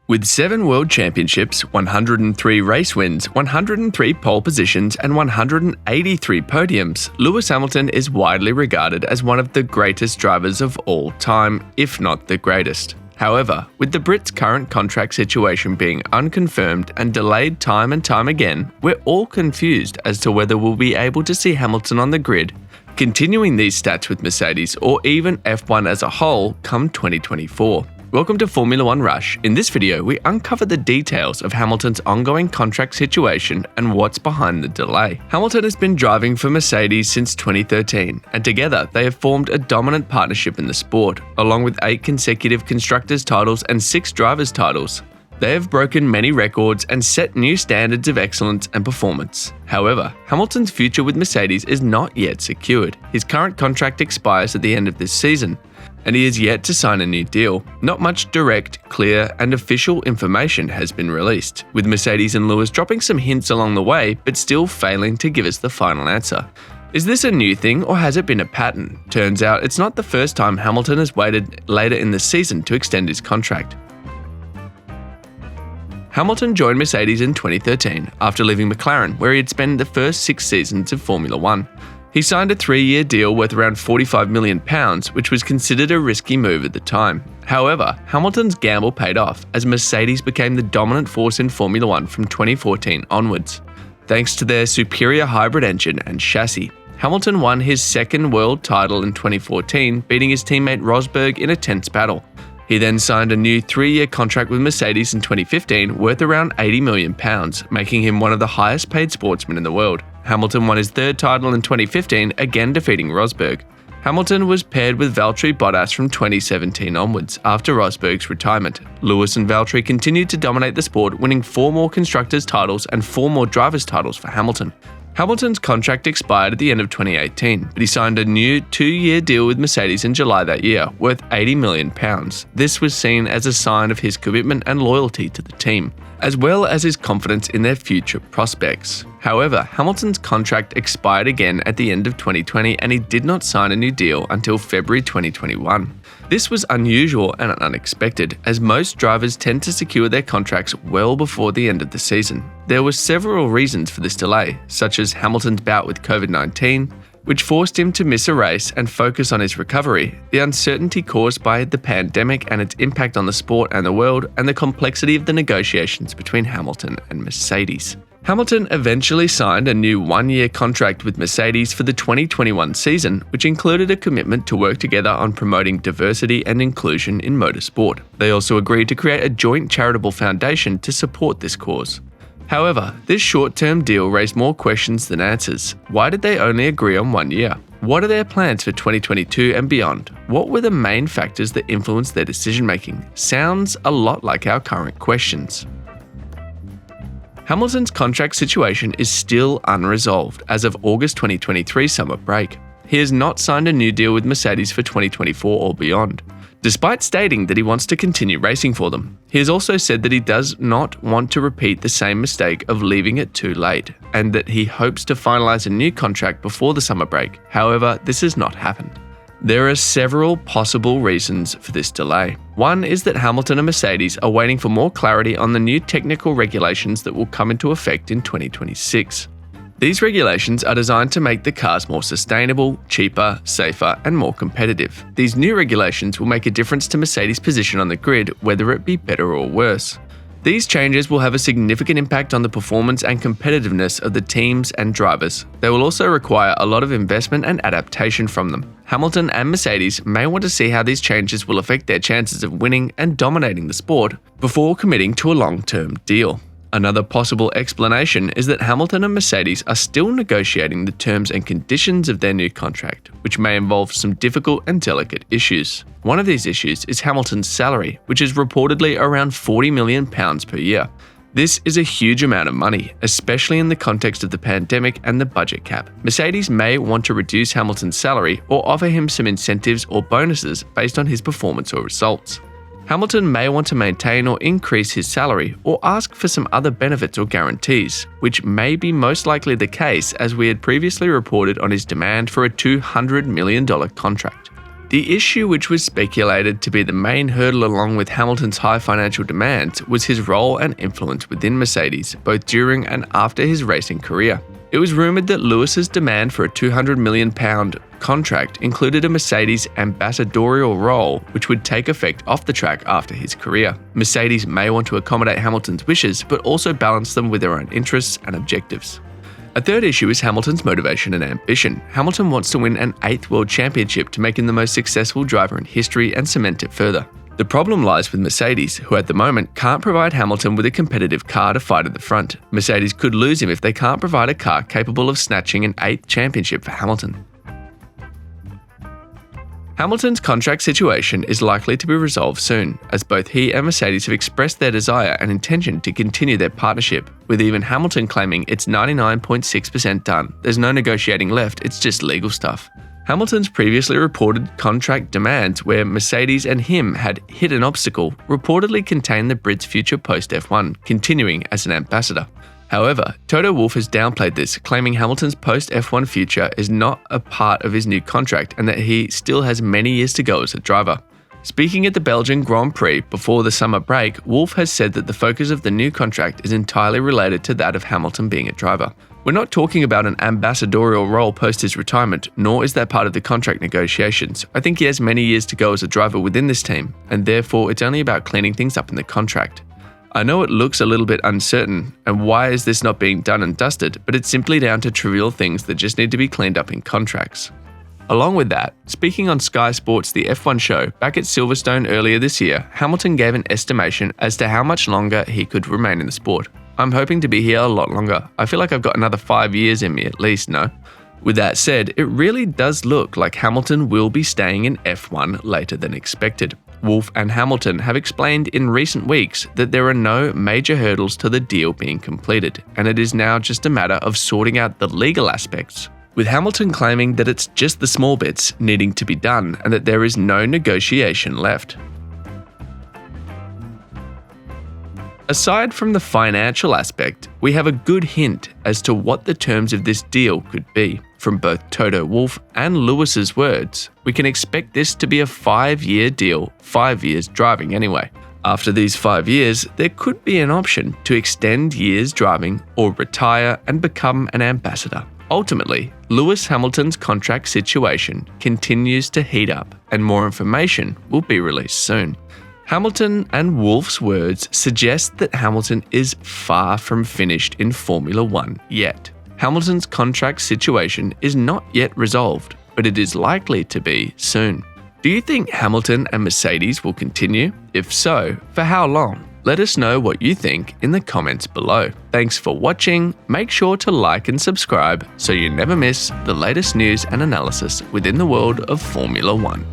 With 7 World Championships, 103 race wins, 103 pole positions, and 183 podiums, Lewis Hamilton is widely regarded as one of the greatest drivers of all time, if not the greatest. However, with the Brit's current contract situation being unconfirmed and delayed time and time again, we're all confused as to whether we'll be able to see Hamilton on the grid, continuing these stats with Mercedes or even F1 as a whole come 2024. Welcome to Formula One Rush. In this video, we uncover the details of Hamilton's ongoing contract situation and what's behind the delay. Hamilton has been driving for Mercedes since 2013, and together they have formed a dominant partnership in the sport, along with 8 consecutive constructors' titles and 6 drivers' titles. They have broken many records and set new standards of excellence and performance. However, Hamilton's future with Mercedes is not yet secured. His current contract expires at the end of this season, and he is yet to sign a new deal. Not much direct, clear, and official information has been released, with Mercedes and Lewis dropping some hints along the way, but still failing to give us the final answer. Is this a new thing, or has it been a pattern? Turns out it's not the first time Hamilton has waited later in the season to extend his contract. Hamilton joined Mercedes in 2013 after leaving McLaren, where he had spent the first 6 seasons of Formula One. He signed a 3-year deal worth around £45 million, which was considered a risky move at the time. However, Hamilton's gamble paid off as Mercedes became the dominant force in Formula One from 2014 onwards. Thanks to their superior hybrid engine and chassis, Hamilton won his second world title in 2014, beating his teammate Rosberg in a tense battle. He then signed a new 3-year contract with Mercedes in 2015 worth around £80 million, making him one of the highest paid sportsmen in the world. Hamilton won his 3rd title in 2015, again defeating Rosberg. Hamilton was paired with Valtteri Bottas from 2017 onwards, after Rosberg's retirement. Lewis and Valtteri continued to dominate the sport, winning 4 more constructors' titles and 4 more drivers' titles for Hamilton. Hamilton's contract expired at the end of 2018, but he signed a new 2-year deal with Mercedes in July that year, worth £80 million. This was seen as a sign of his commitment and loyalty to the team, as well as his confidence in their future prospects. However, Hamilton's contract expired again at the end of 2020, and he did not sign a new deal until February 2021. This was unusual and unexpected, as most drivers tend to secure their contracts well before the end of the season. There were several reasons for this delay, such as Hamilton's bout with COVID-19, which forced him to miss a race and focus on his recovery, the uncertainty caused by the pandemic and its impact on the sport and the world, and the complexity of the negotiations between Hamilton and Mercedes. Hamilton eventually signed a new 1-year contract with Mercedes for the 2021 season, which included a commitment to work together on promoting diversity and inclusion in motorsport. They also agreed to create a joint charitable foundation to support this cause. However, this short-term deal raised more questions than answers. Why did they only agree on 1 year? What are their plans for 2022 and beyond? What were the main factors that influenced their decision-making? Sounds a lot like our current questions. Hamilton's contract situation is still unresolved as of August 2023 summer break. He has not signed a new deal with Mercedes for 2024 or beyond, despite stating that he wants to continue racing for them. He has also said that he does not want to repeat the same mistake of leaving it too late, and that he hopes to finalize a new contract before the summer break. However, this has not happened. There are several possible reasons for this delay. One is that Hamilton and Mercedes are waiting for more clarity on the new technical regulations that will come into effect in 2026. These regulations are designed to make the cars more sustainable, cheaper, safer, and more competitive. These new regulations will make a difference to Mercedes' position on the grid, whether it be better or worse. These changes will have a significant impact on the performance and competitiveness of the teams and drivers. They will also require a lot of investment and adaptation from them. Hamilton and Mercedes may want to see how these changes will affect their chances of winning and dominating the sport before committing to a long-term deal. Another possible explanation is that Hamilton and Mercedes are still negotiating the terms and conditions of their new contract, which may involve some difficult and delicate issues. One of these issues is Hamilton's salary, which is reportedly around £40 million per year. This is a huge amount of money, especially in the context of the pandemic and the budget cap. Mercedes may want to reduce Hamilton's salary or offer him some incentives or bonuses based on his performance or results. Hamilton may want to maintain or increase his salary or ask for some other benefits or guarantees, which may be most likely the case as we had previously reported on his demand for a $200 million contract. The issue, which was speculated to be the main hurdle along with Hamilton's high financial demands, was his role and influence within Mercedes, both during and after his racing career. It was rumoured that Lewis's demand for a £200 million contract included a Mercedes ambassadorial role, which would take effect off the track after his career. Mercedes may want to accommodate Hamilton's wishes, but also balance them with their own interests and objectives. A third issue is Hamilton's motivation and ambition. Hamilton wants to win an 8th World Championship to make him the most successful driver in history and cement it further. The problem lies with Mercedes, who at the moment can't provide Hamilton with a competitive car to fight at the front. Mercedes could lose him if they can't provide a car capable of snatching an 8th championship for Hamilton. Hamilton's contract situation is likely to be resolved soon, as both he and Mercedes have expressed their desire and intention to continue their partnership, with even Hamilton claiming it's 99.6% done. There's no negotiating left, it's just legal stuff. Hamilton's previously reported contract demands, where Mercedes and him had hit an obstacle, reportedly contained the Brit's future post-F1, continuing as an ambassador. However, Toto Wolff has downplayed this, claiming Hamilton's post-F1 future is not a part of his new contract and that he still has many years to go as a driver. Speaking at the Belgian Grand Prix before the summer break, Wolff has said that the focus of the new contract is entirely related to that of Hamilton being a driver. We're not talking about an ambassadorial role post his retirement, nor is that part of the contract negotiations. I think he has many years to go as a driver within this team, and therefore it's only about cleaning things up in the contract. I know it looks a little bit uncertain, and why is this not being done and dusted, but it's simply down to trivial things that just need to be cleaned up in contracts. Along with that, speaking on Sky Sports' The F1 Show back at Silverstone earlier this year, Hamilton gave an estimation as to how much longer he could remain in the sport. I'm hoping to be here a lot longer. I feel like I've got another 5 years in me at least, no? With that said, it really does look like Hamilton will be staying in F1 later than expected. Wolff and Hamilton have explained in recent weeks that there are no major hurdles to the deal being completed, and it is now just a matter of sorting out the legal aspects, with Hamilton claiming that it's just the small bits needing to be done and that there is no negotiation left. Aside from the financial aspect, we have a good hint as to what the terms of this deal could be. From both Toto Wolff and Lewis's words, we can expect this to be a 5-year deal, 5 years driving anyway. After these 5 years, there could be an option to extend years driving or retire and become an ambassador. Ultimately, Lewis Hamilton's contract situation continues to heat up, and more information will be released soon. Hamilton and Wolff's words suggest that Hamilton is far from finished in Formula One yet. Hamilton's contract situation is not yet resolved, but it is likely to be soon. Do you think Hamilton and Mercedes will continue? If so, for how long? Let us know what you think in the comments below. Thanks for watching. Make sure to like and subscribe so you never miss the latest news and analysis within the world of Formula One.